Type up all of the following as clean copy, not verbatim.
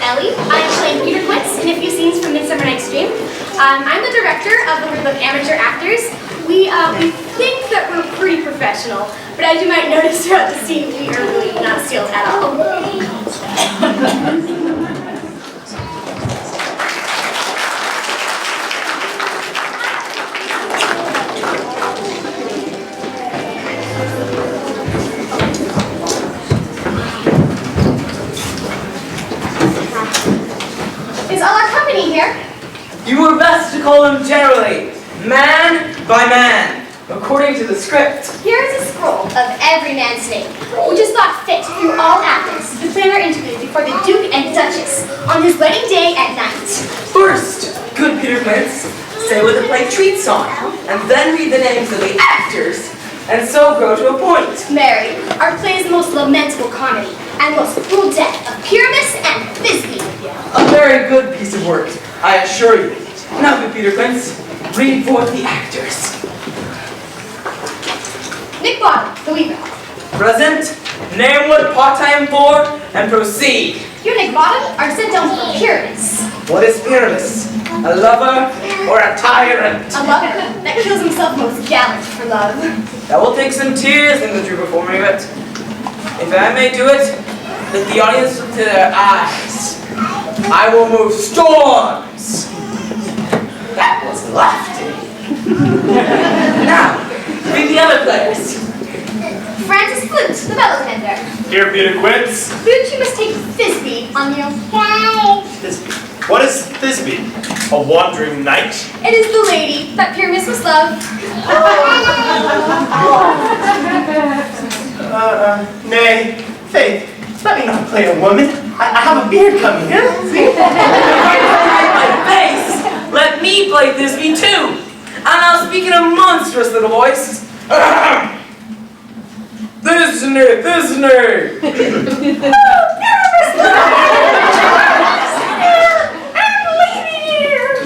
Ellie. I play Peter Quince in a few scenes from Midsummer Night's Dream. I'm the director of the group of amateur actors. We think that we're pretty professional, but as you might notice throughout the scene, we are really not skilled at all. Is all our company here? You were best to call him generally, man by man, according to the script. Here is a scroll of every man's name, which is thought fit through all Athens to plan our interview before the Duke and Duchess on his wedding day at night. First, good Peter Quince, say what the play treats on, and then read the names of the actors, and so grow to a point. Mary, our play is the most lamentable comedy and most cruel death of Pyramus and Thisbe. A very good piece of work, I assure you. Now, good Peter Quince, read forth the actors. Nick Bottom, the weaver. Present, name what part I am for, and proceed. You, Nick Bottom, are sent down for Pyramus. What is Pyramus? A lover or a tyrant? A lover that kills himself most gallant for love. That will take some tears in the true performing of it. If I may do it, let the audience look to their eyes. I will move storms. That was lofty. Now, read the other players. Francis Flute, the bellows tender. Here, Peter Quince. Flute, you must take Thisbe on your Thisbe. What is Thisbe? A wandering knight? It is the lady that Pyramus must love. Nay, Faith, let me not play a woman. I have a beard coming, huh? See? My face! Let me play Thisbe too! And I'll speak in a monstrous little voice. Thisbe!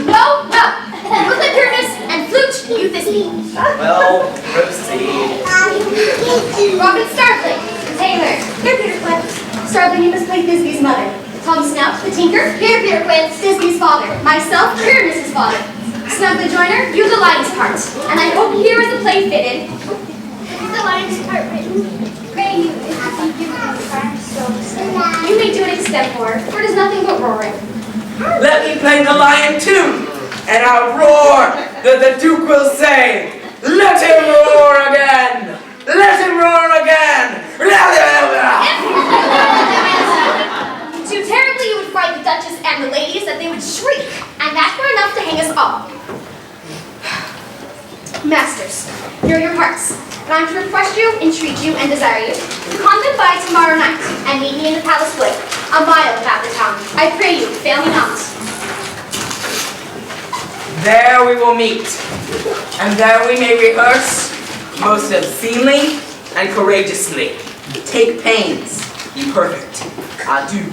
No. Brooklyn Pyramus and Flute, you Thisbe. Well, proceed. Robin Starveling, the tailor. Here, Peter Quince. Starveling, you must play Thisbe's mother. Tom Snout, the tinker. Here, Peter Quince. Thisbe's father. Myself, Pyramus's father. Snug the joiner, you the lion's part. And I hope here is the play fitted. The lion's part written. Pray you, if you give me the part, so you may do it extempore, for it is nothing but roaring. Let me play the lion too, and I'll roar that the Duke will say, let him roar again! Let him roar again! Too terribly you would frighten the Duchess and the ladies that they would shriek, and that were enough to hang us all. Masters, here are your parts, and I'm to request you, entreat you, and desire you to come them by tomorrow night, and meet me in the palace wood, a mile about the town. I pray you, fail me not. There we will meet, and there we may rehearse most obscenely and courageously. Take pains, be perfect. Adieu.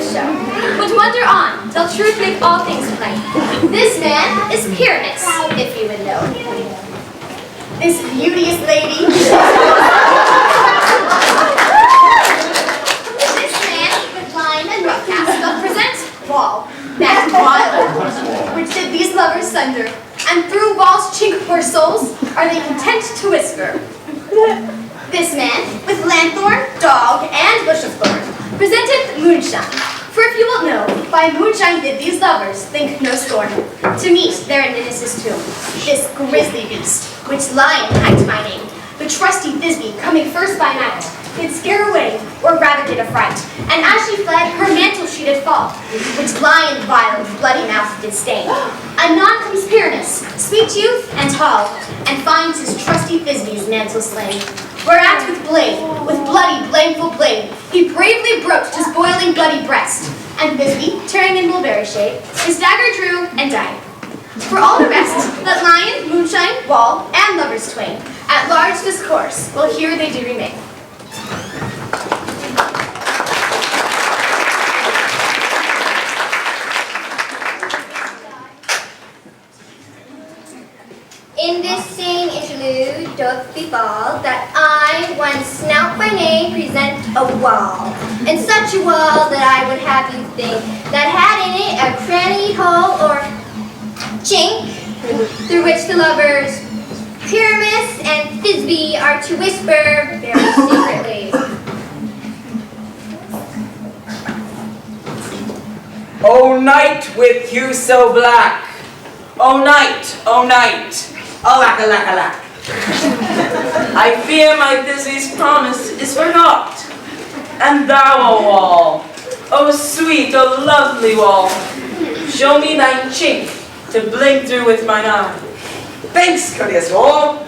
show. But wonder on, till truth make all things plain. This man is Pyramus, if you would know. This beauteous lady. This man with line and rough cast doth present wall, that vile, which did these lovers sunder, and through walls chink poor souls, are they content to whisper. This man, with lanthorn, dog, and bush of thorn, presenteth moonshine. For if you will know, by moonshine did these lovers think no scorn, to meet there in Ninus' tomb, this grisly beast, which lion hight my name, the trusty Thisbe, coming first by night, did scare away, or rather did affright, and as she fled, her mantle she did fall, which lion vile with bloody mouth did stain. Anon comes Pyramus, sweet youth and tall, and finds his trusty Thisbe's mantle slain. Whereat with bloody, blameful blade, he bravely broached his boiling bloody breast, and Thisbe, turning in mulberry shade, his dagger drew and died. For all the rest, let lion, moonshine, wall, and lovers twain, at large discourse, while here they do remain. In this same interlude doth befall that I, one snout by name, present a wall, and such a wall that I would have you think that had in it a cranny hole or chink, through which the lovers Pyramus and Thisbe are to whisper very secretly. O night with hue so black, O night, alack, alack, alack. I fear my Thisbe's promise is forgot, and thou, O wall, O sweet, O lovely wall, show me thine chink to blink through with mine eye. Thanks, courteous wall.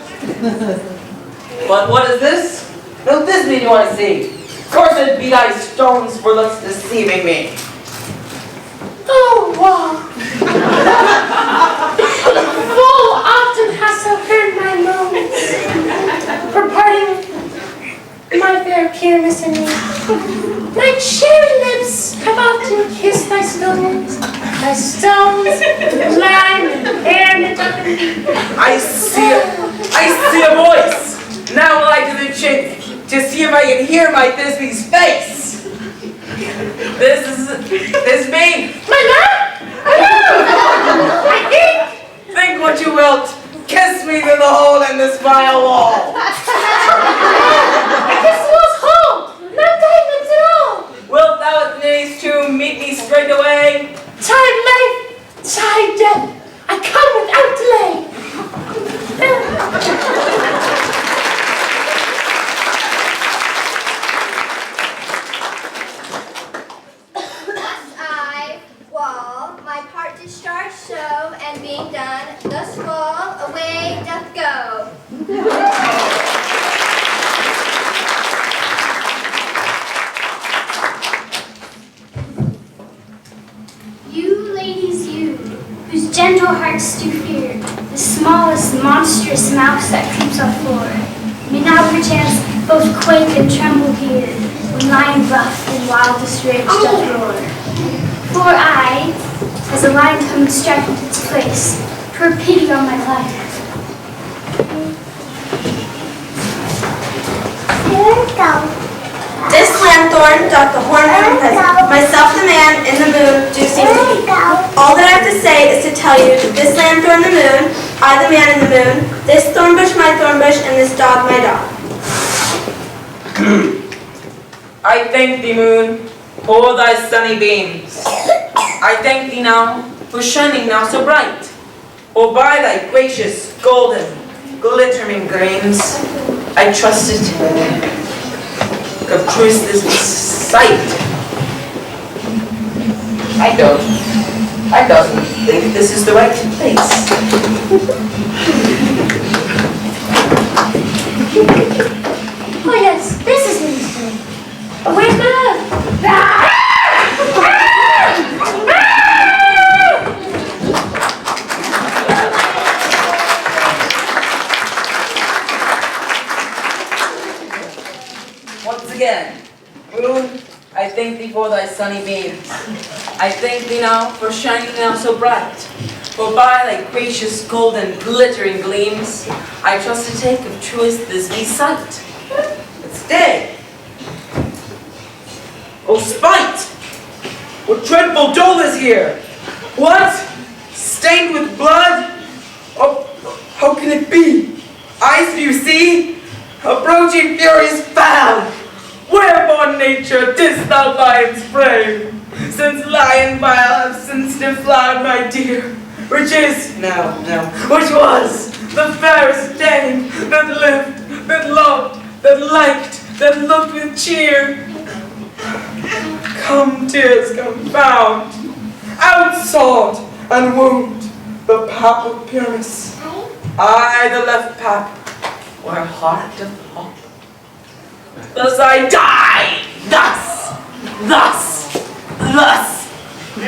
But what is this? No Thisbe do I see. Cursed be thy stones for thus deceiving me. Oh, wall! Full often hast thou heard my moans for parting my fair Pyramus and me. My cherry lips have often kissed thy stones, lime and hair knit up and deep. I see a voice. Now will I to the chink to see if I can hear my Thisbe's face. This me. My love? I think. Think what you wilt. Kiss me through the hole in this vile wall. This was whole, not thy lips at all. Wilt thou at Ninus' tomb meet me straightway? Tide life, tide death, I come without delay. Thus I, wall, my part discharge so, and being done, thus wall, away doth go. You, ladies, you, whose gentle hearts do fear the smallest monstrous mouse that creeps on floor, may now perchance both quake and tremble here, when lion rough in wildest rage doth roar. For I, as a lion come to strike into its place, pour pity on my life. This lanthorn doth the hornworm present, myself the man in the moon do seem to be. All that I have to say is to tell you that this lanthorn the moon, I the man in the moon, this thornbush my thornbush, and this dog my dog. I thank thee, moon, for thy sunny beams. I thank thee now for shining now so bright, or by thy gracious, golden, glittering gleams. I trusted of truth this sight. I don't think this is the right place. Oh yes, this is Ninus' tomb. But where's my love? Once again, moon, I thank thee for thy sunny beams. I thank thee now for shining now so bright. For by thy gracious golden glittering gleams, I trust to take of truest this me sight. But stay! O spite! What dreadful dole is here? What? Stained with blood? Oh, how can it be? Eyes do you see? Approaching fury is found. Whereupon nature didst thou lion's frame? Since lion vile have since deflowered my dear, which is now, which was the fairest dame that lived, that loved, that liked, that looked with cheer. Come, tears, confound, outsought and wound the pap of Pyrrhus. I, the left pap, where heart doth hop. Thus I die, thus.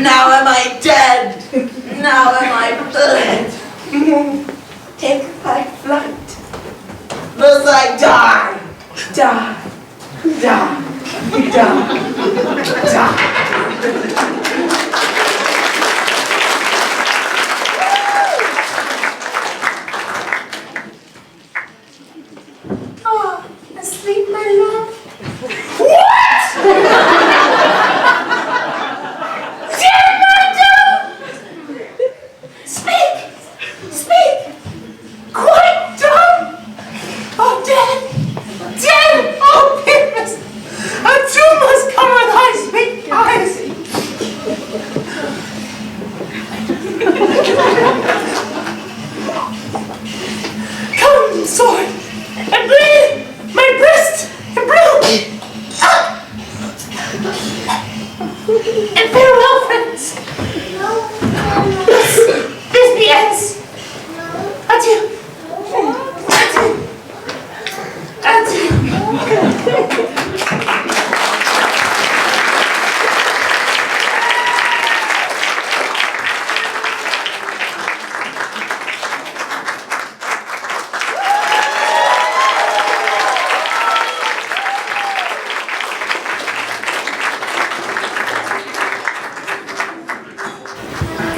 Now am I dead, now am I fled. Take thy flight. Thus I die. Oh, asleep, my love. What? Dead, my dove! Speak! Quite dumb! Oh, dead! Oh, Pyrrhus! A tomb must cover thy sweet eyes! Come, sword, and bleed my breast and brow! And farewell, friends! This be ends! Adieu!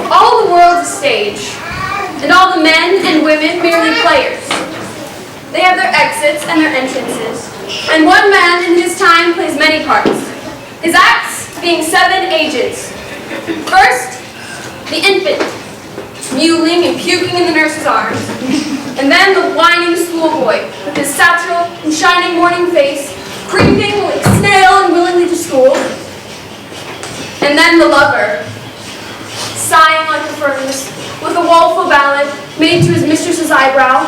All the world's a stage, and all the men and women merely players. They have their exits and their entrances, and one man in his time plays many parts, his acts being 7 ages. First, the infant, mewling and puking in the nurse's arms, and then the whining schoolboy with his satchel and shining morning face, creeping like a snail unwillingly to school, and then the lover, sighing like a furnace, with a woeful ballad made to his mistress's eyebrow,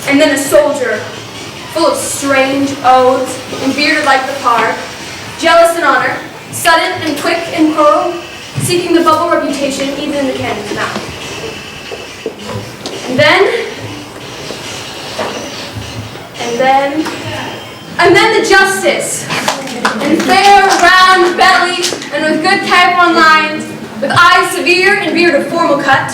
and then a soldier, full of strange oaths and bearded like the park, jealous in honor, sudden and quick in quarrel, seeking the bubble reputation even in the cannon's mouth. And then the justice, in fair round belly and with good type-on lines, with eyes severe and beard of formal cut,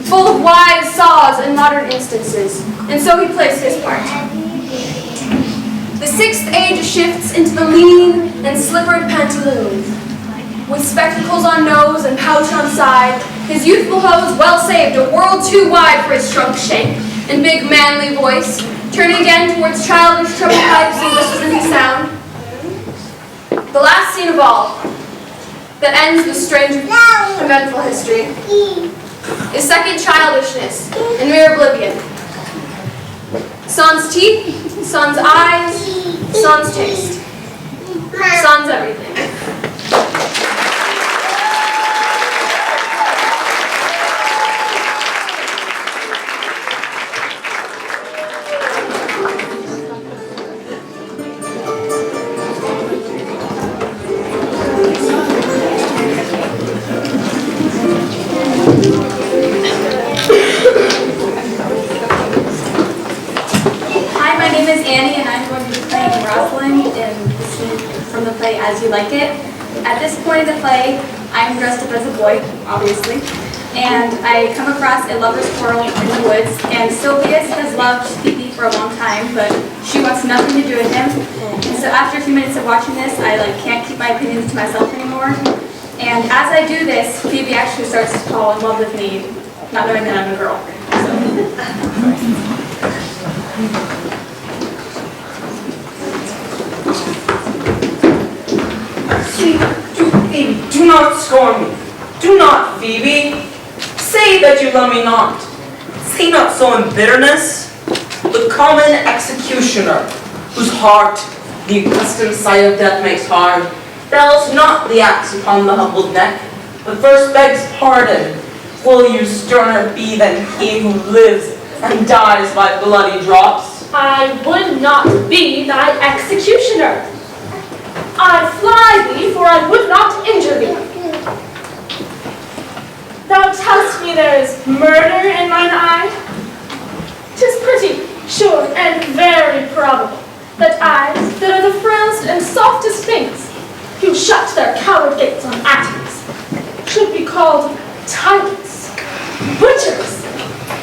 full of wise saws and modern instances, and so he plays his part. The 6th age shifts into the lean and slippered pantaloon. With spectacles on nose and pouch on side, his youthful hose well saved a world too wide for his shrunk shape and big manly voice, turning again towards childish treble pipes and whistles in his sound. The last scene of all, that ends the strange, eventful history, is second childishness and mere oblivion. Sans teeth, sans eyes, sans taste, sans everything. As You Like It. At this point in the play, I'm dressed up as a boy, obviously, and I come across a lover's quarrel in the woods, and Sylvius has loved Phoebe for a long time, but she wants nothing to do with him, and so after a few minutes of watching this, I can't keep my opinions to myself anymore. And as I do this, Phoebe actually starts to fall in love with me, not knowing that I'm a girl. Sweet, Phoebe, do not scorn me. Do not, Phoebe. Say that you love me not. Say not so in bitterness. The common executioner, whose heart the accustomed sight of death makes hard, fells not the axe upon the humbled neck, but first begs pardon. Will you sterner be than he who lives and dies by bloody drops? I would not be thy executioner. I fly thee, for I would not injure thee. Thou tell'st me there is murder in mine eye. 'Tis pretty, sure, and very probable that eyes that are the frailest and softest things, who shut their coward gates on atoms, should be called tyrants, butchers,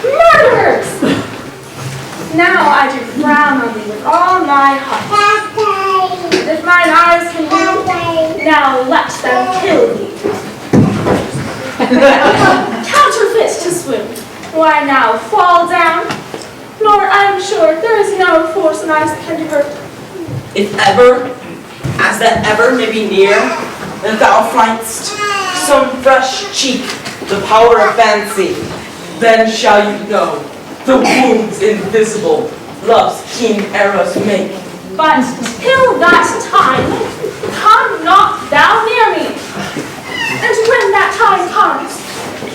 murderers. Now I do frown on thee with all my heart. And if mine eyes can move, now let them kill thee. Counterfeit to swoon, why now fall down? Nor I'm sure there is no force in eyes that can hurt. If ever, as that ever may be near, that thou find'st some fresh cheek, the power of fancy, then shall you know the wounds invisible love's keen arrows make. But till that time, come not thou near me. And when that time comes,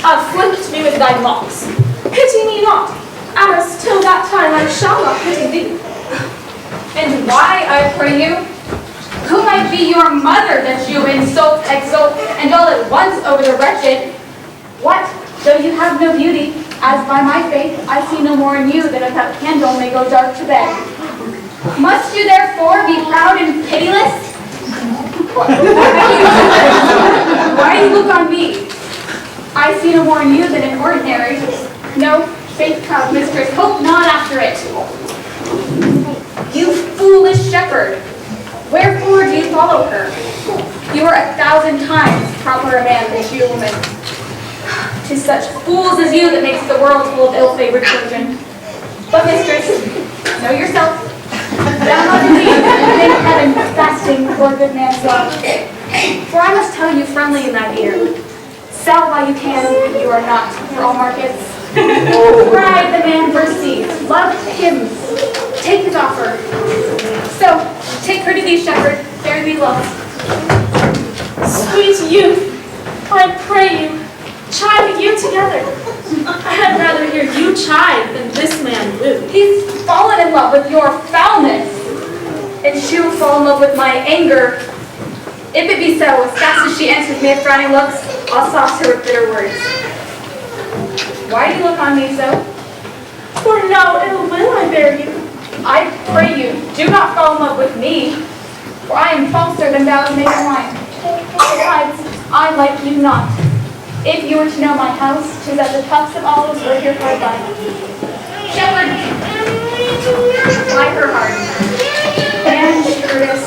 afflict me with thy locks. Pity me not, as till that time I shall not pity thee. And why, I pray you? Who might be your mother that you insult, exalt, and all at once over the wretched? What, though you have no beauty, as by my faith I see no more in you than if that candle may go dark to bed. Must you therefore be proud and pitiless? Why do you look on me? I see no more in you than in ordinary. No, faith-proud mistress, hope not after it. You foolish shepherd, wherefore do you follow her? You are 1,000 times proper a man than she a woman. 'Tis such fools as you that makes the world full of ill-favored children. But mistress, know yourself. Thou not indeed, thank heaven, fasting for a good man's love. For I must tell you friendly in thine ear, sell while you can, you are not for all markets. Pride the man first sees, love him, take his offer. So, take her to thee, shepherd, fare thee well. Sweet youth, I pray you, chide you together. I had rather hear you chide than this man woo. He's fallen in love with your foulness, and she will fall in love with my anger. If it be so, as fast as she answers me with frowning looks, I'll sauce her with bitter words. Why do you look on me so? For no ill will I bear you. I pray you, do not fall in love with me, for I am falser than thou made wine. Besides, I like you not. If you were to know my house, 'tis at the tufts of olives or here hard by. Shepherd, like her heart. And, Curtis,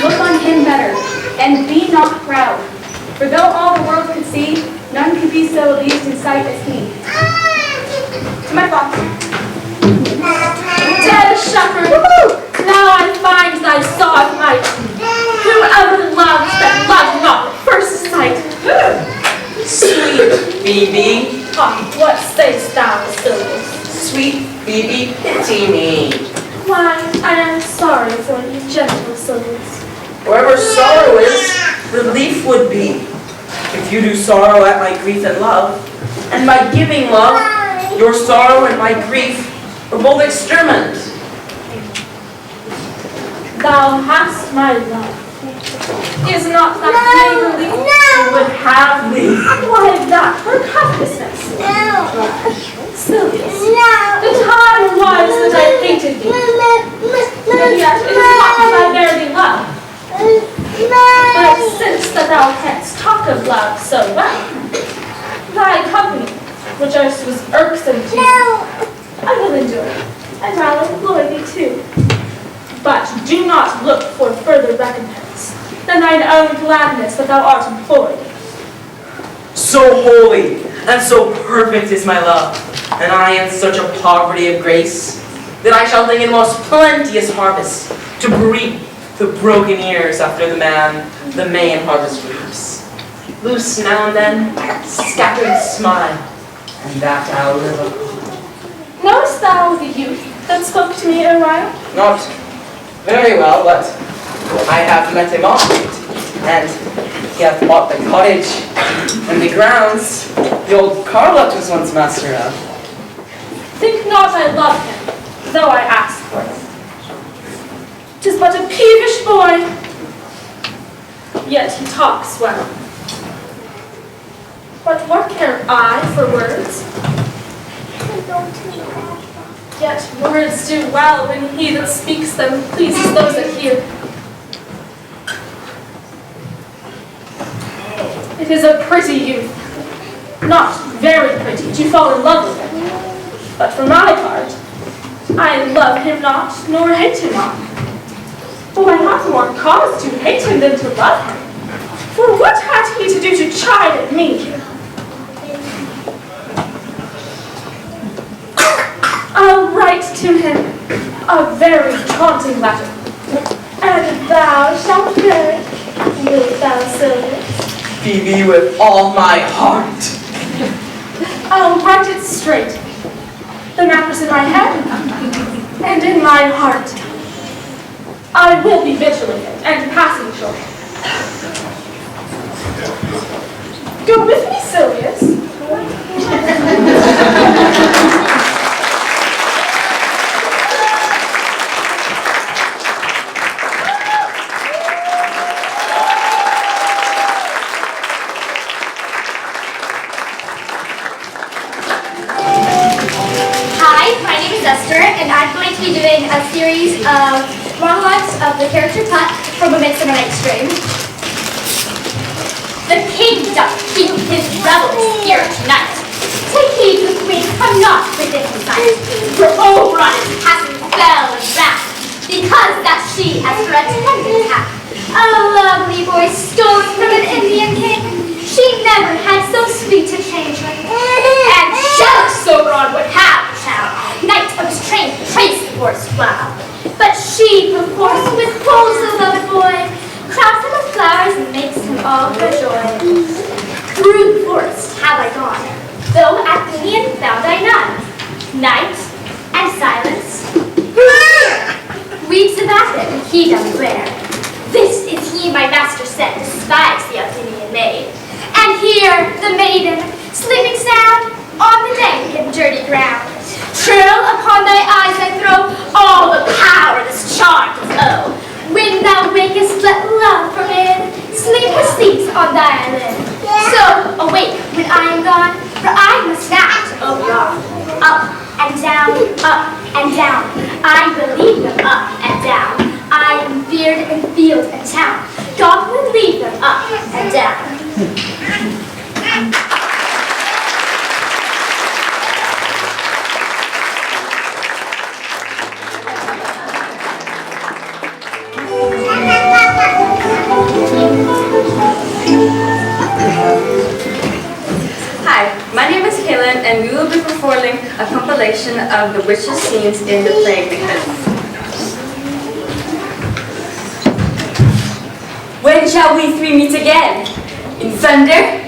look on him better, and be not proud. For though all the world could see, none could be so abused in sight as he. To my thoughts. Dead shepherd, now I find thy saw of might. Whoever loves that loves not at first sight. Sweet Phoebe, What say'st thou, Sylvius? sweet Phoebe, pity me. Why, I am sorry for you, gentle Sylvius. Wherever sorrow is, relief would be. If you do sorrow at my grief and love, and by giving love, your sorrow and my grief are both exterminate. Thou hast my love. Is not that neighborly? You would have me. Why that for covetousness? Sylvius, the time was that I hated thee. And yet it is not that I bear thee love. But since that thou canst talk of love so well, thy company, which erst was irksome to me, I will endure, and I'll employ thee too. But do not look for further recompense than thine own gladness that thou art employed. So holy and so perfect is my love, and I in such a poverty of grace, that I shall think it most plenteous harvest to breathe the broken ears after the May and harvest reaps. Loose now and then, scattered smile, and that I'll live upon. Knowest thou the youth that spoke to me awhile? Not very well, but I have met him often, and he hath bought the cottage and the grounds the old Carlot was once master of. Think not I love him, though I ask for it. 'Tis but a peevish boy, yet he talks well. But what care I for words? Yet words do well when he that speaks them pleases those that hear. It is a pretty youth, not very pretty to fall in love with him. But for my part, I love him not, nor hate him not. Oh, I have more cause to hate him than to love him. For what had he to do to chide at me? I'll write to him a very taunting letter, and thou shalt bear it, wilt thou, Sylvia? Phoebe, with all my heart. I'll write it straight. The matter's in my head and in my heart. I will be vigilant and passing short. Go with me, Sylvius. And I'm going to be doing a series of monologues of the character Puck from A Midsummer Night's Dream. The king doth keep his revels here tonight. Take heed, the queen, come not within his sight. For Oberon is passing fell and wrath, because that she as her attendant hath a lovely boy stolen from an Indian king. She never had so sweet a changeling, and jealous Oberon would have the child. Knight of his train praise the forest while. But she perforce withholds the loved boy, crowns him with flowers and makes him all her joy. Through the forest have I gone, though at Indian found I none. Night and silence. Weeds of Athens he doth wear. This is he my master sent, despises the Athenian maid. And here the maiden, sleeping sound, on the dank and dirty ground. Trill upon thy eyes I throw all the power this charm does owe. When thou wakest, let love forbid sleep her sleeps on thy eyelid. So awake when I am gone, for I must now to Oberon. Up and down, I will lead them up and down. I am feared in field and town. God will lead them up and down. Hi, my name is Kaylin, and we will be performing a compilation of the witches' scenes in the play Macbeth. When shall we three meet again? In thunder,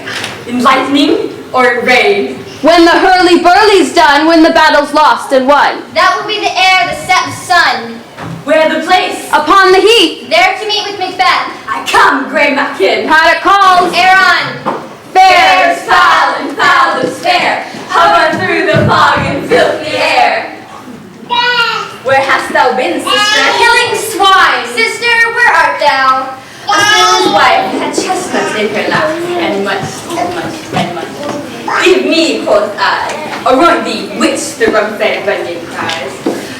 in lightning, or in rain? When the hurly-burly's done, when the battle's lost and won. That will be the air, the set of sun. Where the place? Upon the heath. There to meet with Macbeth. I come, Grey Mackin. Paddock calls. Aaron. Fair is foul and foul is fair. Hover through the fog and filthy air. Where hast thou been, sister? Killing swine. Sister, where art thou? A fool's wife had chestnuts in her lap, and much, and much, and much. Give me, quoth I, around thee, which the rum-fed Bunyan cries.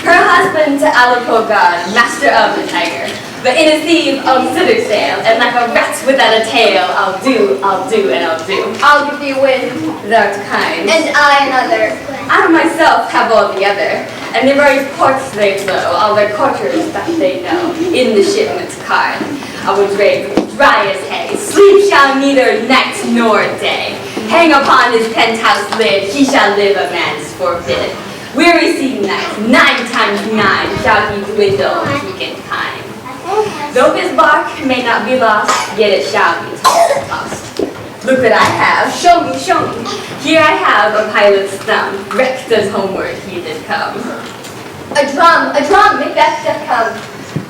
Her husband to Alapo God, master of the tiger, But in a thief I'll sit or sail, and like a rat without a tail, I'll do, and I'll do. I'll give thee a win. Thou'rt kind. And I another. I myself have all the other, and the very ports they blow, all the quarters that they know, in the shipment's card. I would rave dry as hay, sleep shall neither night nor day. Hang upon his penthouse lid, he shall live a man's forbid. Weary sea nights, 9 times 9, shall he dwindle, weak and kind. Though his bark may not be lost, yet it shall be tossed. Look what I have, show me, show me. Here I have a pilot's thumb, wrecked as homeward he did come. A drum, Macbeth doth come.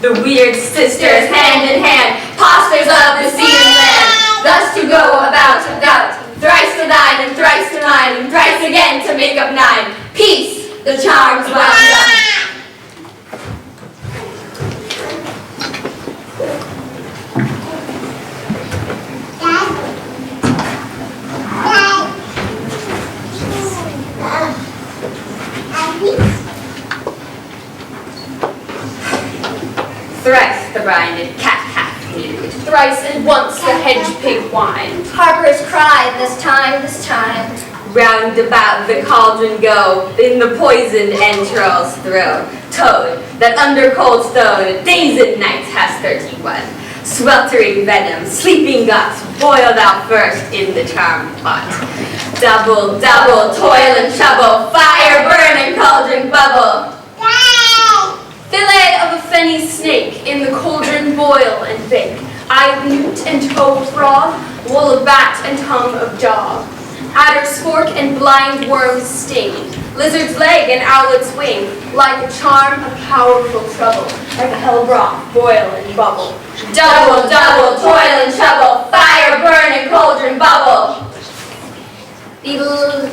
The weird sisters, hand in hand, posters of the sea and land, thus to go about without, thrice to thine and thrice to mine, and thrice again to make up 9. Peace, the charms wound up. Thrice the brinded cat hath mewed. Thrice and once the hedge pig whined. Harper's cried this time. Round about the cauldron go, in the poisoned entrails throw. Toad, that under cold stone, days and nights has 31. Sweltering venom, sleeping guts, boiled out first in the charmed pot. Double, double, toil and trouble, fire burn and cauldron bubble. Fillet of a fenny snake, in the cauldron boil and bake. Eye of newt and toe of frog, wool of bat and tongue of dog. Adder's fork and blind worm's sting, lizard's leg and owlet's wing, like a charm of powerful trouble, like a hell broth, boil and bubble. Double, double, toil and trouble, fire burn and cauldron bubble. The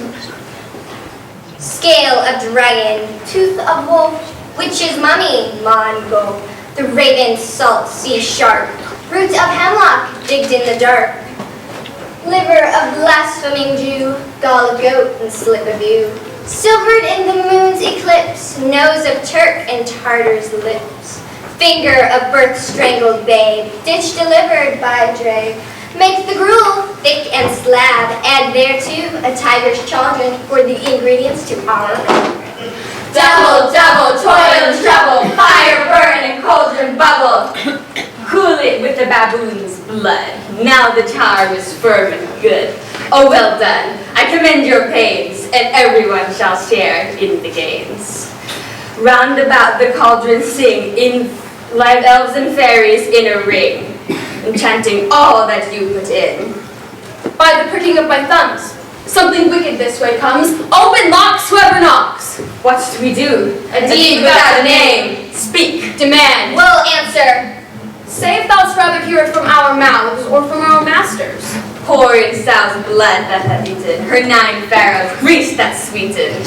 scale of dragon, tooth of wolf, witch's mummy, Mongo, the raven's salt sea shark, root of hemlock digged in the dark, liver of blaspheming Jew, gall of goat and slip of ewe, silvered in the moon's eclipse, nose of Turk and Tartar's lips, finger of birth's strangled babe, ditch delivered by a drave, make the gruel thick and slab, add thereto a tiger's children for the ingredients to our Double, double, toil and trouble, fire burn and cauldron bubble. Cool it with the baboon's blood. Now the charm is firm and good. Oh, well done. I commend your pains, and everyone shall share in the gains. Round about the cauldron sing in live elves and fairies in a ring, enchanting all that you put in. By the pricking of my thumbs, something wicked this way comes. Open locks, whoever knocks. What do we do? A deed without a name. Speak. Demand. will answer. Say if thou'dst rather hear it from our mouths or from our masters. Pour in Sal's blood that hath eaten, her 9 pharaohs' grease that sweetened.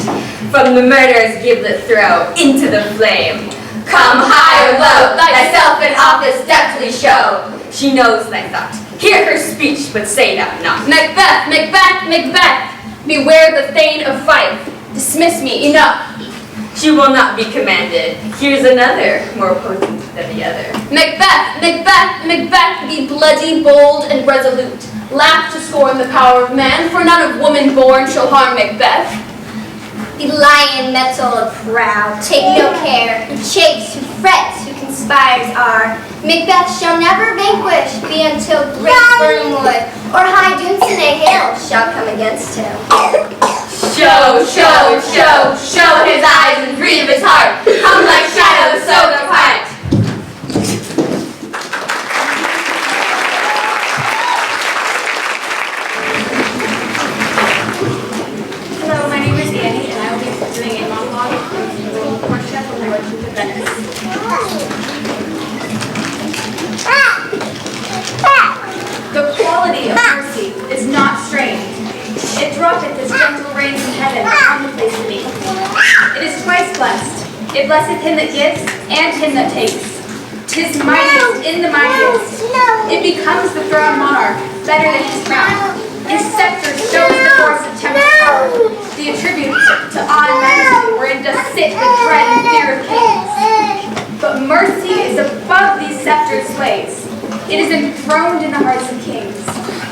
From the murderer's giblet throw into the flame. Come high or low, thyself in office deftly show. She knows thy thought. Hear her speech, but say thou not. Macbeth, Macbeth, Macbeth! Beware the Thane of Fife. Dismiss me, enough. She will not be commanded. Here's another, more potent than the other. Macbeth, Macbeth, Macbeth, be bloody, bold, and resolute. Laugh to scorn the power of man, for none of woman born shall harm Macbeth. The lion metal of proud, take no care, who chafes, who frets, who conspires are. Macbeth shall never vanquish, be until great Burnwood, or high Dunsinane Hill shall come against him. Show, show, show, show his eyes and grieve his heart. Come like shadows, so depart. Hello, my name is Annie, and I will be doing a monologue on the role of Portia from the Merchant of Venice. The quality of mercy is not strange. It droppeth as gentle rain from heaven on the place beneath. It is twice blessed. It blesseth him that gives and him that takes. 'Tis mightiest in the mightiest. It becomes the throne monarch better than his crown. His scepter shows the force of tempered power, the attribute to awe and majesty wherein doth sit the dread and fear of kings. But mercy is above these sceptered slaves. It is enthroned in the hearts of kings.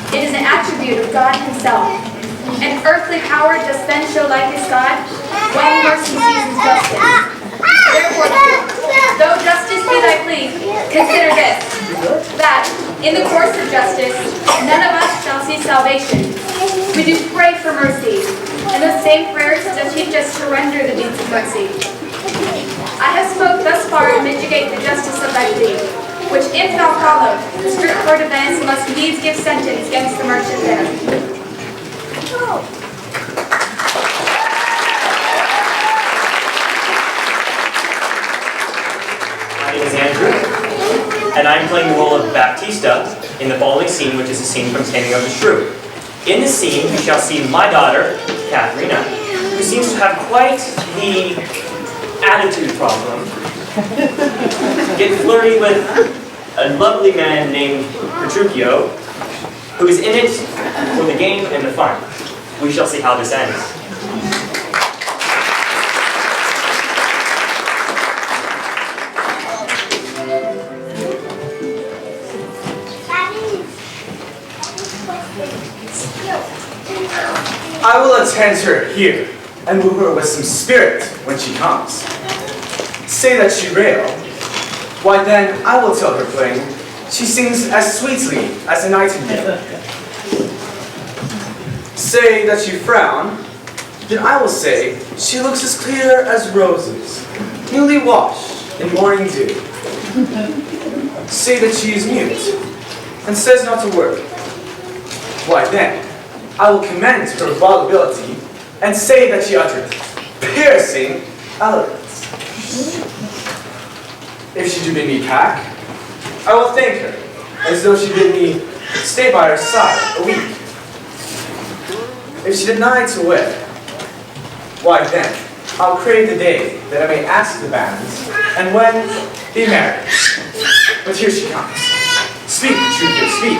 It is an attribute of God himself. An earthly power does then show like his God when mercy seizes justice. Therefore, though justice be thy plea, consider this, that in the course of justice, none of us shall see salvation. We do pray for mercy, and those same prayers does teach us to render the deeds of mercy. I have spoke thus far to mitigate the justice of thy plea, which if thou follow, the strict court of Venice must needs give sentence against the merchant there. My name is Andrew, and I'm playing the role of Baptista in the following scene, which is a scene from Taming of the Shrew. In this scene, we shall see my daughter, Katharina, who seems to have quite the attitude problem, get flirty with a lovely man named Petruchio, who is in it for the game and the fun. We shall see how this ends. I will attend her here, and woo her with some spirit when she comes. Say that she rail, why then I will tell her plain, she sings as sweetly as a nightingale. Say that you frown, then I will say she looks as clear as roses, newly washed in morning dew. Say that she is mute, and says not a word, why then I will commend her volubility, and say that she uttered piercing eloquence. If she do bid me pack, I will thank her, as though she bid me stay by her side a week. If she denied to wed, why then, I'll crave the day that I may ask the banns, and when be married. But here she comes. Speak, Petruchio, speak.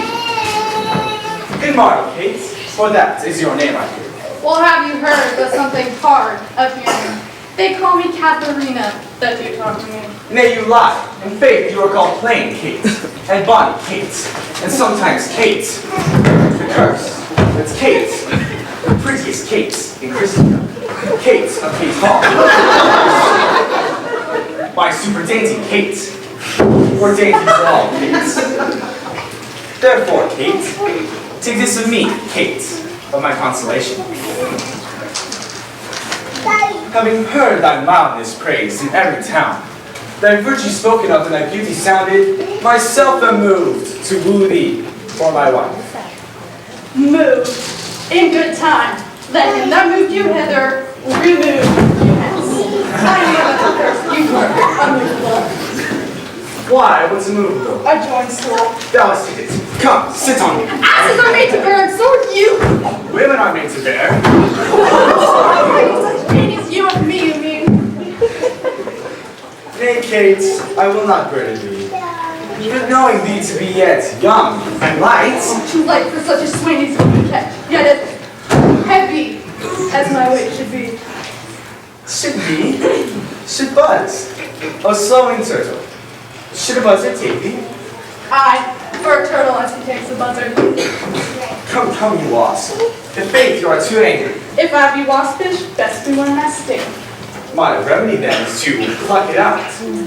Good morrow, Kate, for that is your name, I hear. Well, have you heard of something hard of hearing? They call me Katharina, that do talk to me. Nay, you lie. In faith, you are called plain Kate, and bonny Kate, and sometimes Kate. The curse. It's Kate, the prettiest Kate in Christendom. Kate of Kate Hall. My super dainty Kate, or dainty for all Kates. Therefore, Kate, take this of me, Kate, of my consolation. Having heard thy mildness praised in every town, thy virtue spoken of and thy beauty sounded, myself am moved to woo thee for my wife. Moved. In good time. Let him that moved you hither remove you hence. I knew that the first you were unmovable. Why? What's immovable? A joint stool. Thou hast hit it. Come, sit on me. Asses are made to bear, and so are you. Women are made to bear. Are you such pain as you of me, you mean? Nay, Kate, I will not burden thee. But knowing thee to be yet young and light, Too light for such a swain as you catch, yet as heavy as my weight should be. should buzz. O slowing turtle, should a buzzard take thee? Aye, for a turtle as he takes a buzzard. Come, you wasp. In faith, you are too angry. If I be waspish, best be one that sting. My remedy then is to pluck it out.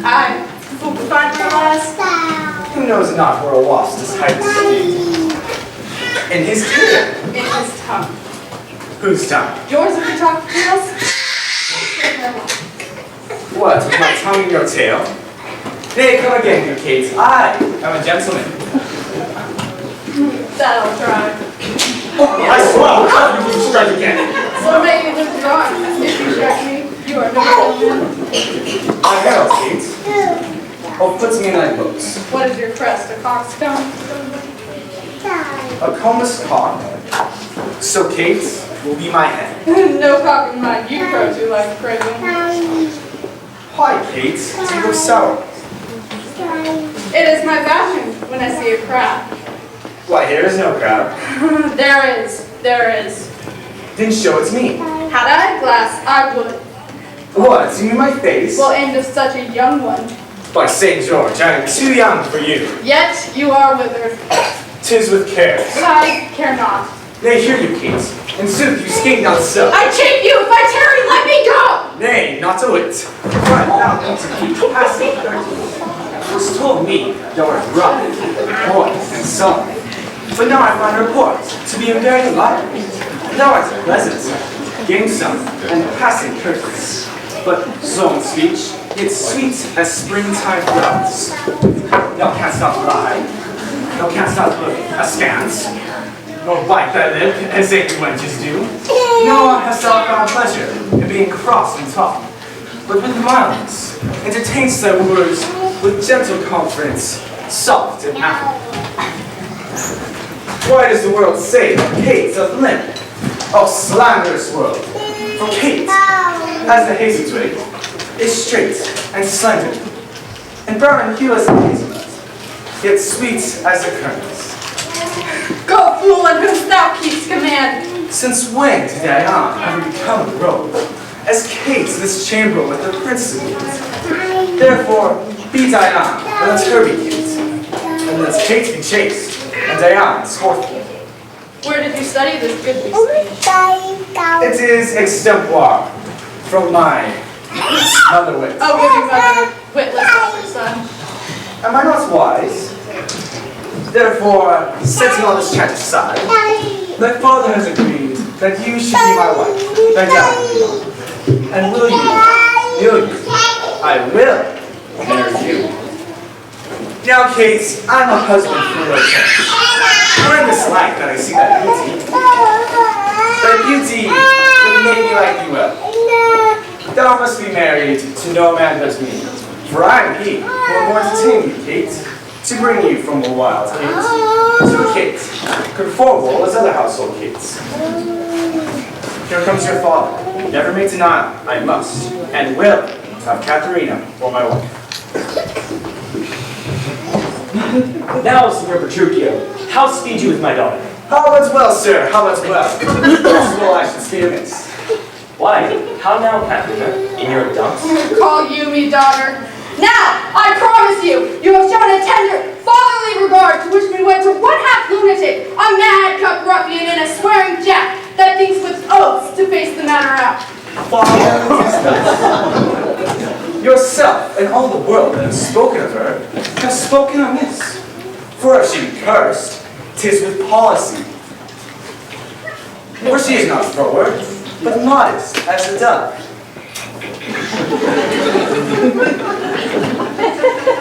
Aye, fool can find your lies. Who knows not where a wasp does hide its sting? In his tail. In his tongue. Whose tongue? Yours if you talk to us. What, with my tongue in your tail? Nay, come again, good Kate. I am a gentleman. That'll try. I swear, you can strike again. So may you live drawing. If you strike me, you are no gentleman. I herald, Kate. Oh, put me in thy books. What is your crest? A coxcomb? A combless cock. So Kate will be my head. No cock in mind. You crow too like crazy. Why, Kate? You look sour. It is my passion when I see a crab. Why, here is no crab. There is. Then show it to me. Had I a glass, I would. What? You mean my face? Well, aimed of such a young one. By St. George, I am too young for you. Yet you are withered. 'Tis with cares. But I care not. Nay, hear you, Kate. In sooth, you skate not so. I take you if I tarry, let me go! Nay, not a whit. For I found you to keep passing 30. 'Twas told me thou art rough, boy, and sullen. But now I find report to be very lively. Thou art pleasant, gamesome, and passing courteous. But slow in speech, yet sweet as springtime flowers. Thou canst not lie, thou canst not look askance, nor bite thy lip as angry wenches do. Nor hast thou found pleasure in being cross in talk, but with mildness entertainst thy words with gentle confidence, soft and affable. Why does the world say that Kate's of limp? Oh, slanderous world! For Kate, as the hazel twig, is straight and slender, and brown and hueless as hazelnut, yet sweet as the kernels. Go, fool, and whom thou keepst command. Since when did Diana ever become a rogue? As Kate this chamber with the princess of Kate. Therefore, be Diana, and let her be Kate. And let Kate be chaste, and Diana scornful. Where did you study this goodly speech? It is extempore from my mother wit. Oh, give your mother witless as her son. Am I not wise? Therefore, setting all this chat aside, thy father has agreed that you should be my wife, Diana. And will you? I will marry you. Now, Kate, I'm a husband for your chance. For in this light that I see that beauty would make me like you well. Thou must be married to no man but me. For I am he who am born to tame you, Kate, to bring you from the wild Kate to a Kate, conformable as other household Kates. Here comes your father. Never make denial. I must and will have Katharina for my wife. Now, Signor Petruchio, how speed you with my daughter? How much well, sir? How much well? Possible I should speed amiss. Why, how now, Katharina? In your dumps? Call you me daughter. Now, I promise you, you have shown a tender, fatherly regard to which we went to one half lunatic, a madcap ruffian, and a swearing jack that thinks with oaths to face the matter out. Yourself and all the world that have spoken of her have spoken amiss. For if she be cursed, 'tis with policy. For she is not froward, but modest as a dove.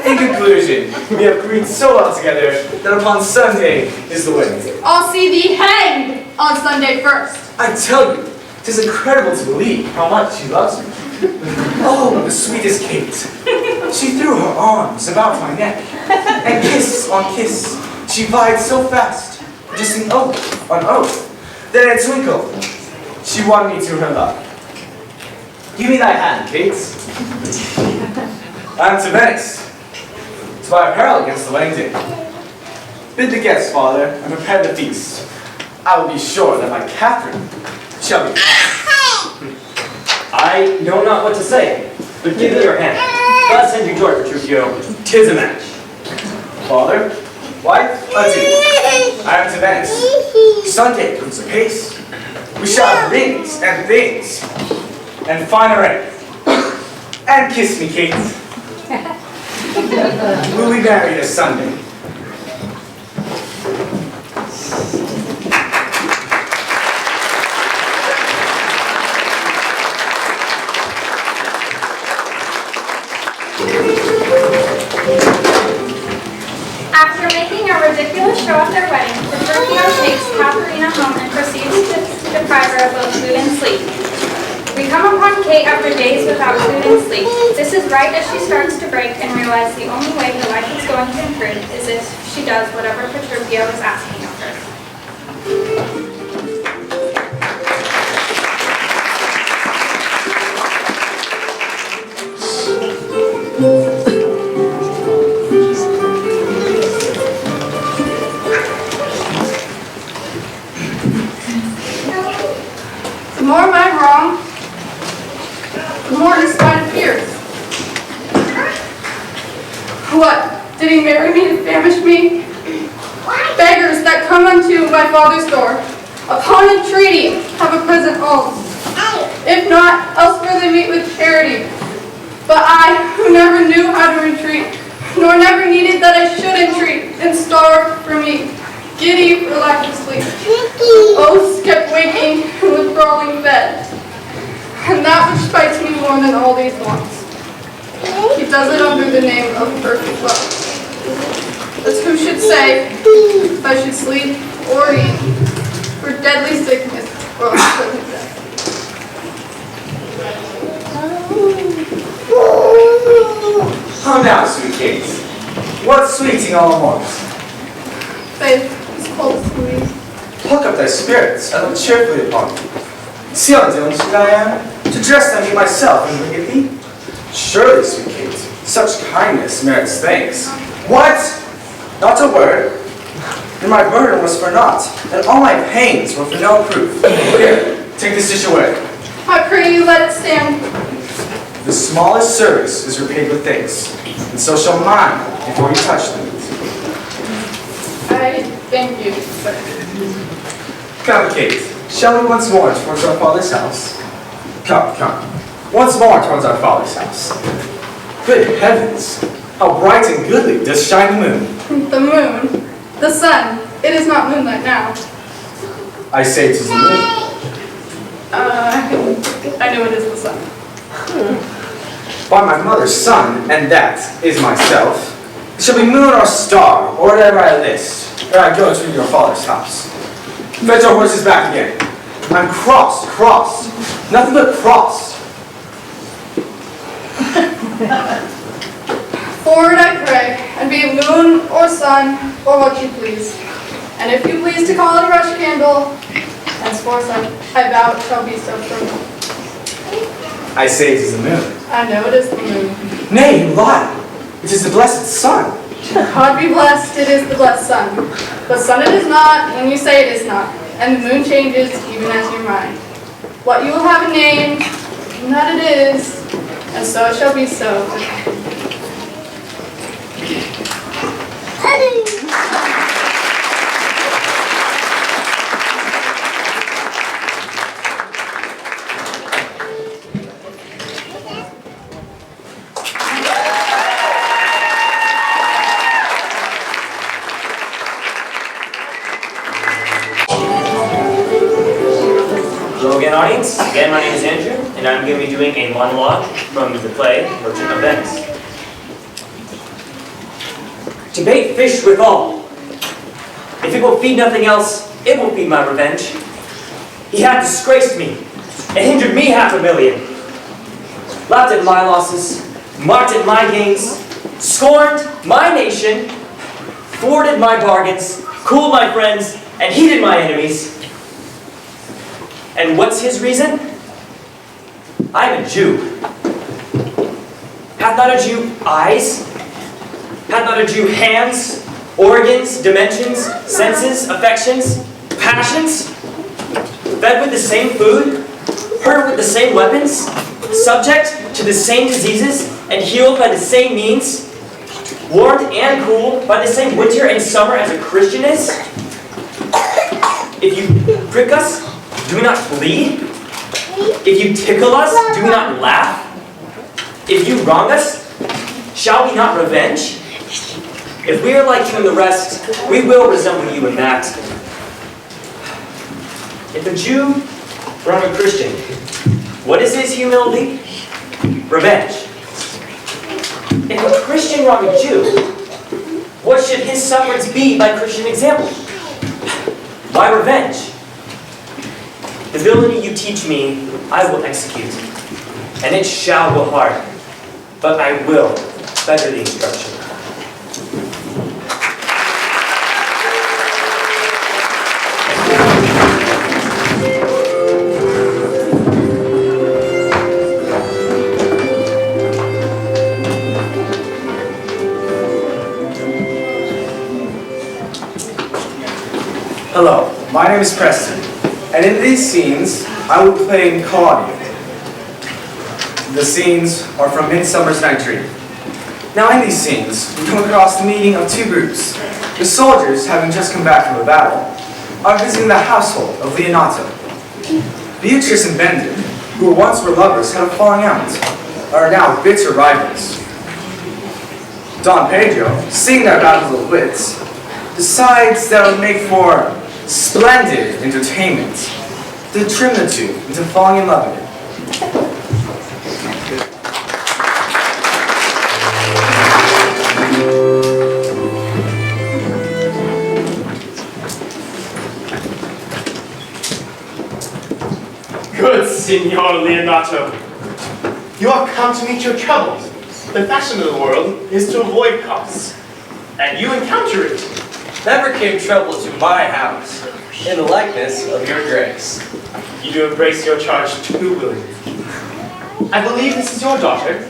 In conclusion, we have agreed so well together that upon Sunday is the wedding day. I'll see thee hanged on Sunday first. I tell you, 'tis incredible to believe how much she loves me. Oh, the sweetest Kate. She threw her arms about my neck, and kiss on kiss, she vied so fast, just an oath on oath, that in a twinkle, she won me to her love. Give me thy hand, Kate. I am to Venice, to buy apparel against the wedding day. Bid the guests, father, and prepare the feast. I will be sure that my Catherine shall be mine. I know not what to say, but give me your hand. God send you joy, Petruchio. 'Tis a match. Father, wife, adieu. I am to Venice. Sunday comes apace. We shall have rings and things, and finery. And kiss me, Kate. We'll be married this Sunday. After making a ridiculous show at their wedding, Petruchio takes Katharina home and proceeds to deprive her of both food and sleep. We come upon Kate after days without food and sleep. This is right as she starts to break and realize the only way her life is going to improve is if she does whatever Petruchio is asking of her. The more am I wrong, the more despite appears. What? Did he marry me to famish me? Beggars that come unto my father's door, upon entreaty, have a present alms. If not, elsewhere they meet with charity. But I, who never knew how to retreat, nor never needed that I should entreat, and starved for meat, giddy for lack of sleep. Oaths kept waking and withdrawing fed. And that which spites me more than all these wants, he does it under the name of perfect love. As who should say, if I should sleep or eat, for deadly sickness or uncertain death. How now, sweet Kate? What's sweeting all at once? Faith is cold to me. Pluck up thy spirits and look cheerfully upon me. See how diligent I am to dress thy me myself and bring it thee? Surely, sweet Kate, such kindness merits thanks. What? Not a word? Then my burden was for naught, and all my pains were for no proof. Here, take this dish away. I pray you let it stand. The smallest service is repaid with thanks, and so shall mine before you touch the meat. I thank you, sir. Come, Kate, shall we once more towards our father's house? Come, come, once more towards our father's house. Good heavens, how bright and goodly does shine the moon. The moon, the sun, it is not moonlight now. I say 'tis the moon. I know it is the sun. By my mother's son, and that is myself, it shall be moon or star, or whatever I list, ere I go to your father's house. Fetch our horses back again. I'm crossed, crossed, nothing but crossed. Forward I pray, and be it moon or sun, or what you please. And if you please to call it a rush candle, henceforth I vow it shall be so for me. I say it is the moon. I know it is the moon. Nay, you lie. It is the blessed sun. God be blessed, it is the blessed sun. But sun it is not when you say it is not, and the moon changes even as your mind. What you will have a name, and that it is, and so it shall be so. Hello again, audience. Again, my name is Andrew, and I'm going to be doing a monologue from the play Merchant of Venice. To bait fish withal. If it will feed nothing else, it will feed my revenge. He hath disgraced me, and hindered me $500,000. Laughed at my losses, mocked at my gains, scorned my nation, thwarted my bargains, cooled my friends, and heated my enemies. And what's his reason? I'm a Jew. Hath not a Jew eyes? Hath not a Jew hands, organs, dimensions, senses, affections, passions? Fed with the same food? Hurt with the same weapons? Subject to the same diseases and healed by the same means? Warmed and cooled by the same winter and summer as a Christian is? If you prick us, do we not bleed? If you tickle us, do we not laugh? If you wrong us, shall we not revenge? If we are like you and the rest, we will resemble you in that. If a Jew wrong a Christian, what is his humility? Revenge. If a Christian wrong a Jew, what should his sufferance be by Christian example? By revenge. The villainy you teach me, I will execute, and it shall go hard, but I will better the instruction. Hello, my name is Preston, and in these scenes, I will be playing Claudia. The scenes are from Midsummer's Night's Dream. Now in these scenes, we come across the meeting of two groups. The soldiers, having just come back from a battle, are visiting the household of Leonato. Beatrice and Bendit, who once were lovers, had a falling out, are now bitter rivals. Don Pedro, seeing their battles of wits, decides that it would make for splendid entertainment to trim the two into falling in love again. Good Signor Leonato. You have come to meet your troubles. The fashion of the world is to avoid costs. And you encounter it. Never came trouble to my house, in the likeness of your grace. You do embrace your charge too willingly. I believe this is your daughter.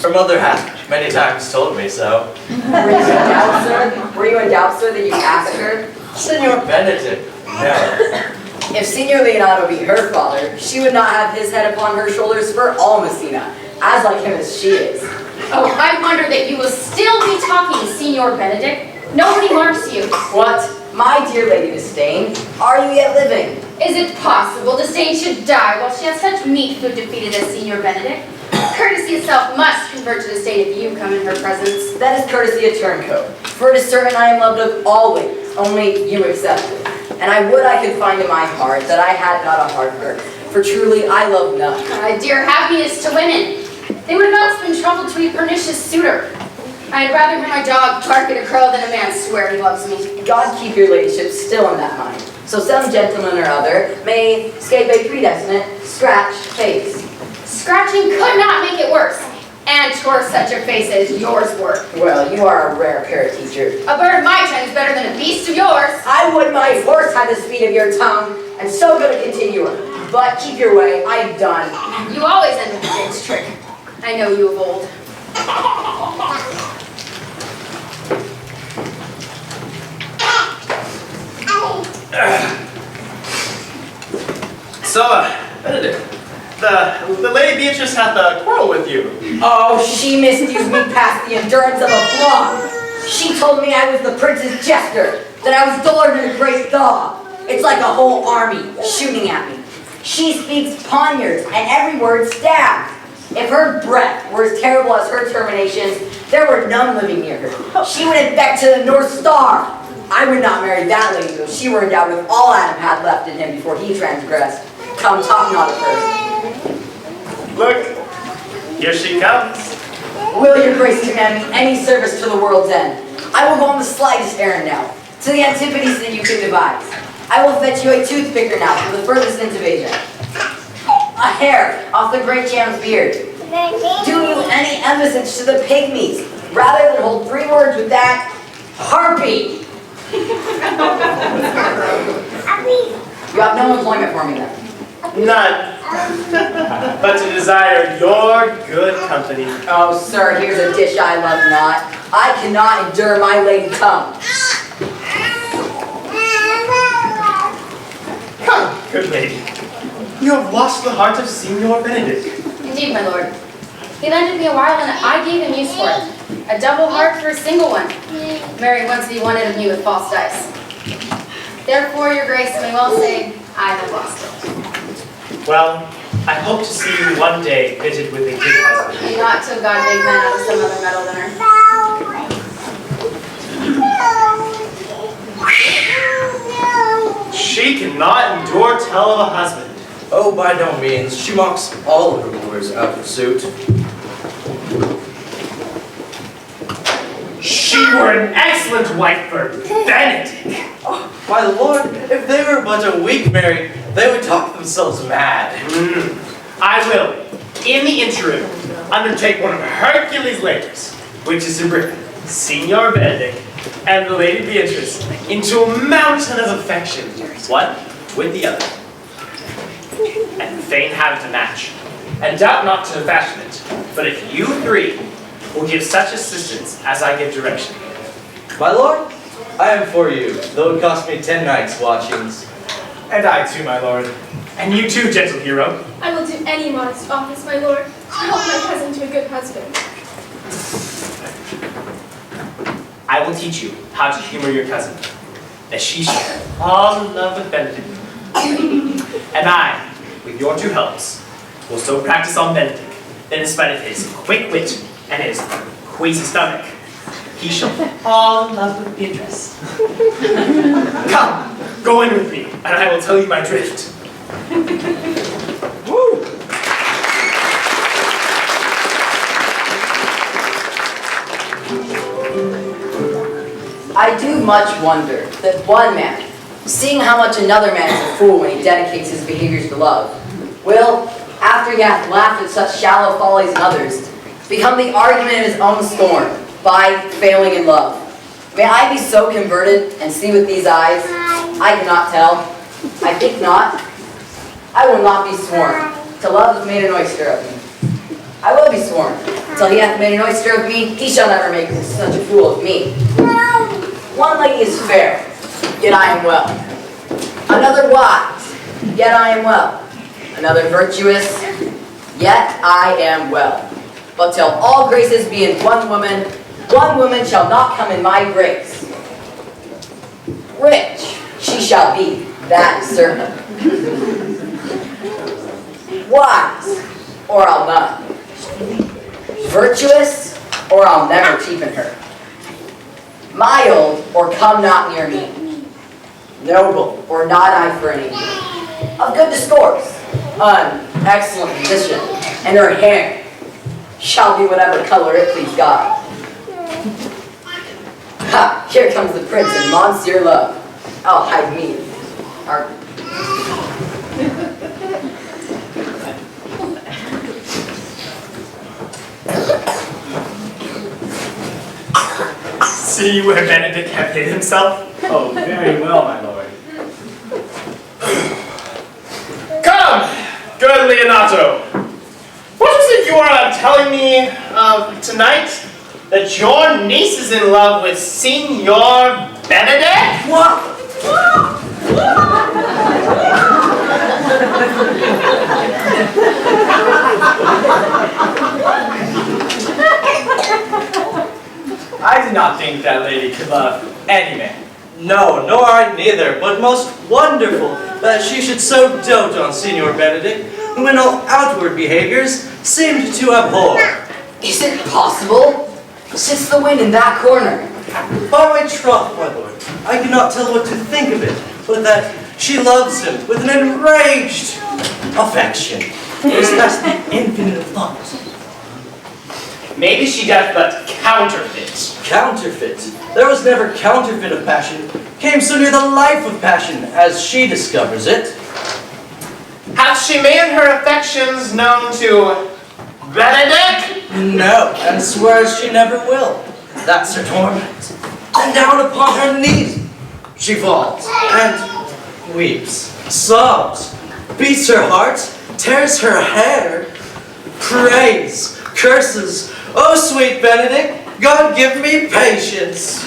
Her mother hath many times told me so. Were you in doubt, sir? Were you in doubt, sir, that you asked her? Senor Benedict, no. If Signor Leonato be her father, she would not have his head upon her shoulders for all Messina, as like him as she is. Oh, I wonder that you will still be talking, Signor Benedict. Nobody marks you. What? My dear Lady Disdain, are you yet living? Is it possible Disdain should die while she has such meat food to feed it as Signor Benedict? Courtesy itself must convert to disdain if you come in her presence. That is courtesy a turncoat, for it is certain I am loved of all ladies, only you excepted. And I would I could find in my heart that I had not a heart for her, for truly I love none. My dear happiness to women. They would not spend trouble to a pernicious suitor. I'd rather hear my dog bark at a crow than a man swear he loves me. God keep your ladyship still in that mind, so some gentleman or other may escape a predestinate scratch face. Scratching could not make it worse, and tore such a face as yours were. Well, you are a rare para-teacher. A bird of my tongue is better than a beast of yours. I would my horse had the speed of your tongue, and so good a continuer. But keep your way, I am done. You always end with the James trick. I know you of old. So, Benedict, the Lady Beatrice hath a quarrel with you. Oh, she misused me past the endurance of a flog. She told me I was the prince's jester, that I was duller than a great dog. It's like a whole army shooting at me. She speaks poniards, and every word stabbed. If her breath were as terrible as her terminations, there were none living near her. She would infect to the North Star. I would not marry that lady though she were endowed with all Adam had left in him before he transgressed. Come, talk not of her. Look, here she comes. Will your grace command me any service to the world's end? I will go on the slightest errand now, to the antipodes that you can devise. I will fetch you a toothpicker now for the furthest ends of Asia. A hair off the great Cham's beard. Do you any embassage to the pygmies, rather than hold 3 words with that harpy? You have no employment for me then? None. But to desire your good company. Oh, sir, here's a dish I love not. I cannot endure my lady come. Come, good lady. You have lost the heart of Signor Benedict. Indeed, my lord. He lended me a while and I gave him use for it. A double heart for a single one. Married once he wanted of me with false dice. Therefore, your grace may well say, I have lost it. Well, I hope to see you one day fitted with a good husband. And not till God make men out of some other metal than her. She cannot endure tell of a husband. Oh, by no means. She mocks all of her lures out of pursuit. She were an excellent wife for Benedict. Oh, my lord, if they were but a week married, they would talk themselves mad. I will, in the interim, undertake one of Hercules' labors, which is to bring Signor Benedict and the Lady Beatrice into a mountain of affection, one with the other. And fain have it a match. And doubt not to fashion it, but if you 3 will give such assistance as I give direction. My lord, I am for you, though it cost me 10 nights' watchings. And I too, my lord. And you too, gentle hero. I will do any modest office, my lord, to help my cousin to a good husband. I will teach you how to humor your cousin, that she shall fall in love with Benedict. And I, with your two helps, will so practice on Benedict that in spite of his quick wit and his queasy stomach, he shall fall in love with Beatrice. Come, go in with me, and I will tell you my drift. Woo! I do much wonder that one man, seeing how much another man is a fool when he dedicates his behaviors to love, will, after he hath laughed at such shallow follies in others, become the argument of his own scorn by failing in love. May I be so converted and see with these eyes? I cannot tell. I think not. I will not be sworn till love hath made an oyster of me. I will be sworn till he hath made an oyster of me. He shall never make such a fool of me. One lady is fair, yet I am well. Another wise, yet I am well. Another virtuous, yet I am well. But till all graces be in one woman shall not come in my grace. Rich she shall be, that is certain. Wise, or I'll none. Virtuous, or I'll never cheapen her. Mild, or come not near me. Noble, or not I for any. Of good discourse, an excellent position, and her hair shall be whatever color it please God. Ha! Here comes the prince and Monsieur Love. I'll hide me. See where Benedict hath hid himself? Oh, very well, my lord. Come, good Leonato. What is it you are telling me tonight? That your niece is in love with Signor Benedict? What? I did not think that lady could love any man. No, nor I neither, but most wonderful that she should so dote on Signor Benedict, whom in all outward behaviors seemed to abhor. Is it possible? Sits the wind in that corner. By my troth, my lord, I cannot tell what to think of it, but that she loves him with an enraged affection. It is past the infinite of thought. Maybe she doth but counterfeit. Counterfeit? There was never counterfeit of passion, came so near the life of passion as she discovers it. Hath she made her affections known to Benedict? No, and swears she never will. That's her torment. And down upon her knees she falls, and weeps, sobs, beats her heart, tears her hair, prays, curses. Oh, sweet Benedict, God give me patience.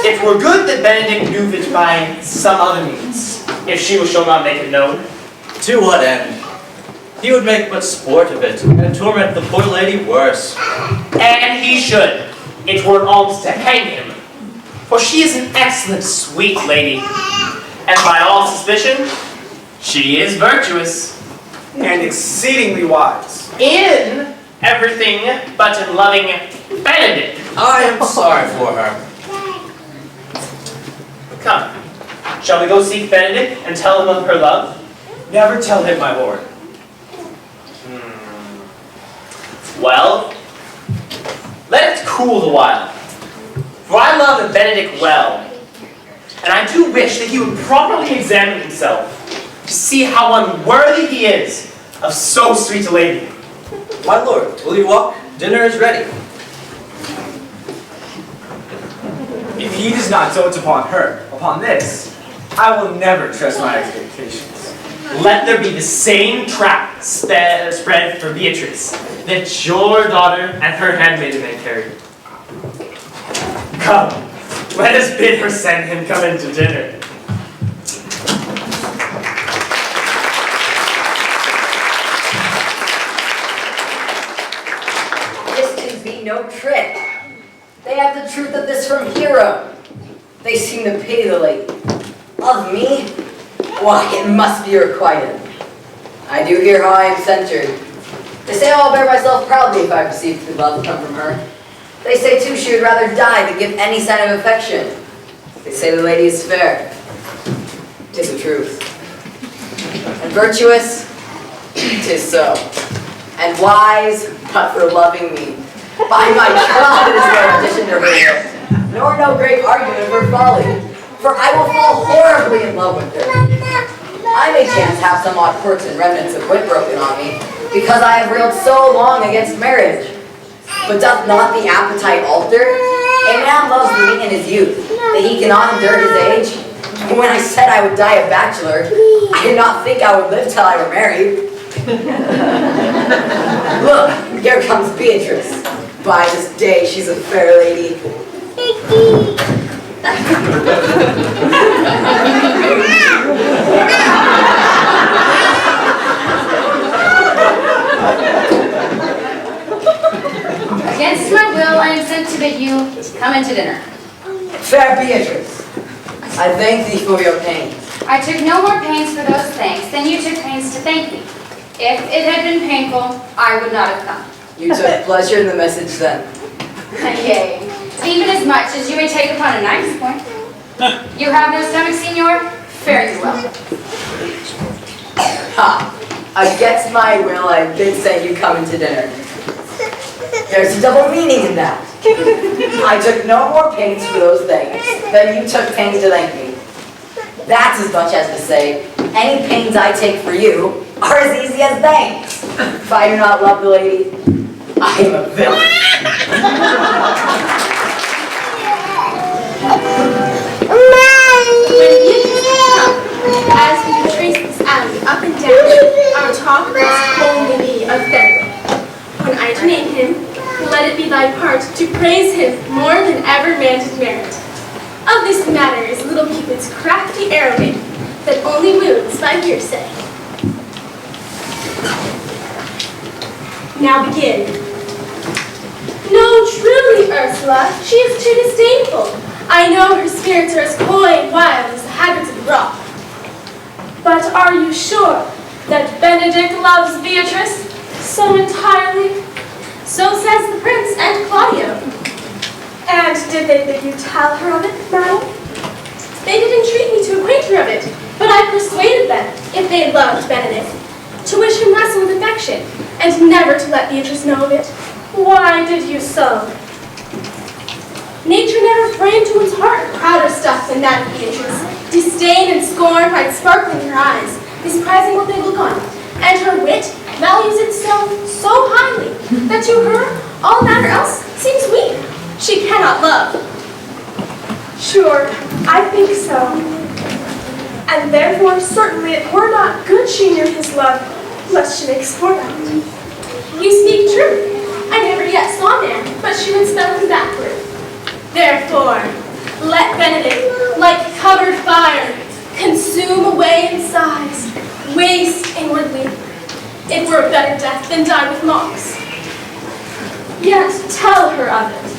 It were good that Benedict knew it by some other means, if she shall not make it known. To what end? He would make but sport of it, and torment the poor lady worse. And he should. It were almost to hang him. For she is an excellent, sweet lady. And by all suspicion, she is virtuous. And exceedingly wise. In everything but in loving Benedict. I am sorry for her. Come, shall we go seek Benedict and tell him of her love? Never tell him, my lord. Well, let it cool the while. For I love Benedict well, and I do wish that he would properly examine himself to see how unworthy he is of so sweet a lady. My lord, will you walk? Dinner is ready. If he does not dote upon her, upon this, I will never trust my expectations. Let there be the same trap spread for Beatrice that your daughter and her handmaiden may carry. Come, let us bid her send him come in to dinner. This can be no trick. truth of this from Hero. They seem to pity the lady. Of me? Why, it must be requited. I do hear how I am censured. They say I'll bear myself proudly if I receive true love come from her. They say too she would rather die than give any sign of affection. They say the lady is fair. 'Tis the truth. And virtuous? 'Tis so. And wise, but for loving me. By my God, it is no addition to her wit, nor no great argument of her folly. For I will fall horribly in love with her. I may chance have some odd quirks and remnants of wit broken on me, because I have railed so long against marriage. But doth not the appetite alter? A man loves me in his youth, that he cannot endure his age. And when I said I would die a bachelor, I did not think I would live till I were married. Look, here comes Beatrice. By this day, she's a fair lady. Against my will, I am sent to bid you come into dinner. Fair Beatrice, I thank thee for your pains. I took no more pains for those thanks than you took pains to thank me. If it had been painful, I would not have come. You took pleasure in the message then. Yea, even as much as you may take upon a knife's point. You have no stomach, senor? Fare you well. Ha! Against my will, I did say you come into dinner. There's a double meaning in that. I took no more pains for those things than you took pains to thank me. That's as much as to say, any pains I take for you are as easy as thanks. If I do not love the lady, I am a villain. When Beatrice came up, as we traced this alley up and down, our talk must only be of Frederick. When I do name him, let it be thy part to praise him more than ever man did merit. Of this matter is little Cupid's crafty arrowing that only wounds by hearsay. Now begin. No, truly, Ursula, she is too disdainful. I know her spirits are as coy and wild as the habits of the rock. But are you sure that Benedict loves Beatrice so entirely? So says the prince and Claudio. And did they bid you tell her of it, madam? They did entreat me to acquaint her of it, but I persuaded them, if they loved Benedict, to wish him wrestle with affection, and never to let Beatrice know of it. Why did you so? Nature never framed to its heart prouder stuff than that of Beatrice. Disdain and scorn might sparkle in her eyes, misprizing what they look on, and her wit values itself so highly that to her all matter else seems weak. She cannot love. Sure, I think so. And therefore certainly it were not good she knew his love, lest she make sport of it. You speak true. I never yet saw a man, but she would spell him backward. Therefore, let Benedict, like covered fire, consume away in sighs, waste inwardly. It were a better death than die with mocks. Yet tell her of it.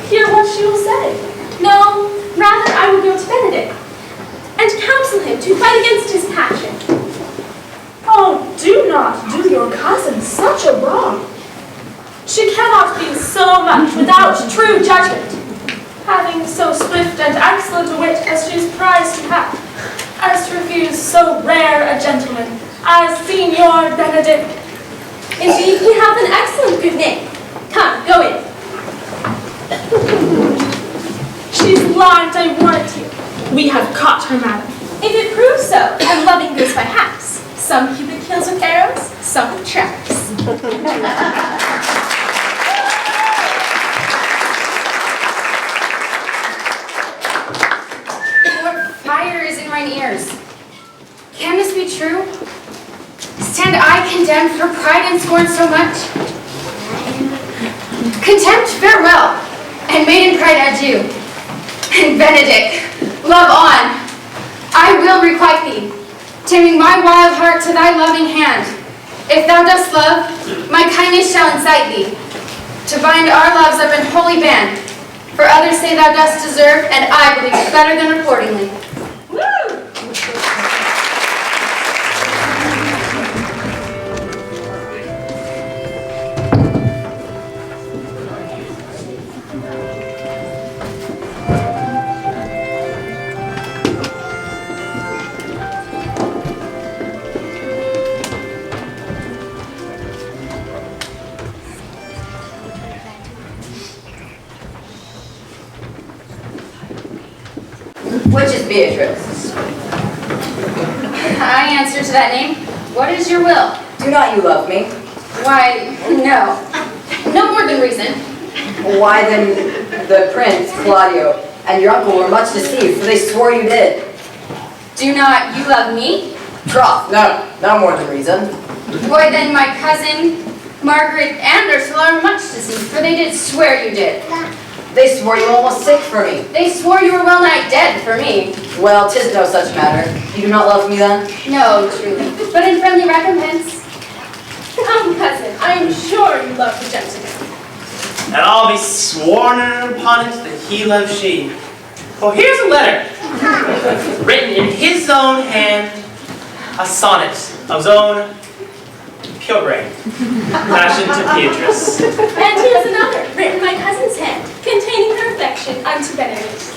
Hear what she will say. No, rather I will go to Benedict and counsel him to fight against his passion. Oh, do not do your cousin such a wrong. She cannot be so much without true judgment, having so swift and excellent a wit as she is prized to have, as to refuse so rare a gentleman as Signor Benedict. Indeed, he hath an excellent good name. Come, go in. She's lied, I warrant you. We have caught her, madam. If it proves so, and loving goes by halves, some Cupid kills with arrows, some with traps. Fire is in mine ears. Can this be true? Stand I condemned for pride and scorn so much? Contempt, farewell, and maiden pride adieu. And Benedict, love on. I will requite thee, taming my wild heart to thy loving hand. If thou dost love, my kindness shall incite thee to bind our loves up in holy band. For others say thou dost deserve, and I believe it better than accordingly. Which is Beatrice? I answer to that name. What is your will? Do not you love me? Why, no. No more than reason. Why then the prince, Claudio, and your uncle were much deceived, for they swore you did. Do not you love me? Troth, no more than reason. Why then my cousin, Margaret, and Ursula are much deceived, for they did swear you did. They swore you almost sick for me. They swore you were well nigh dead for me. Well, 'tis no such matter. You do not love me then? No, truly, but in friendly recompense. Come, cousin, I am sure you love the gentleman. And I'll be sworn upon it that he loves she. Oh, here's a letter. Written in his own hand, a sonnet of his own pure brain. Passion to Beatrice. And here's another, written by cousin's hand, containing her affection unto Benedict.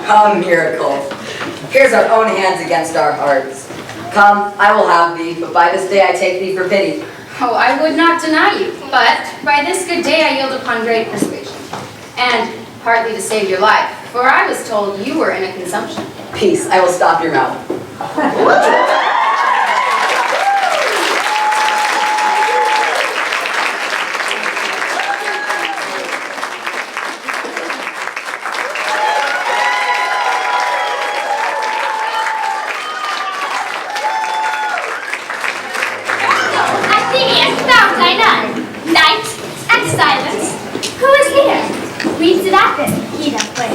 A miracle. Here's our own hands against our hearts. Come, I will have thee, but by this day I take thee for pity. Oh, I would not deny you, but by this good day I yield upon great persuasion. And partly to save your life, for I was told you were in a consumption. Peace, I will stop your mouth. Athenians, found thy none. Night and silence. Who is here? Reads it at this. He doth play.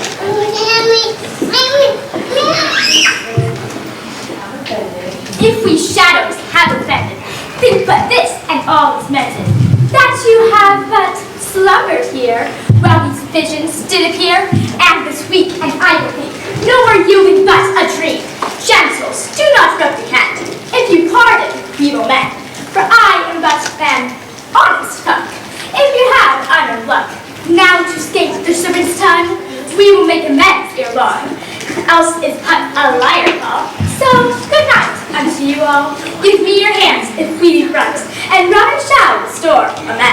If we shadows have offended, think but this and all is mended, that you have but slumbered here, while these visions did appear, and this weak and idle thing, no more yielding but a dream. Gentles, do not reprehend. If you pardon, we will mend, for I am but an honest folk. If you have unearned luck, now to escape the servant's tongue, we will make amends ere long, else is but a liar call. So, good night unto you all. Give me your hands if we be front, and Robin shall restore a man.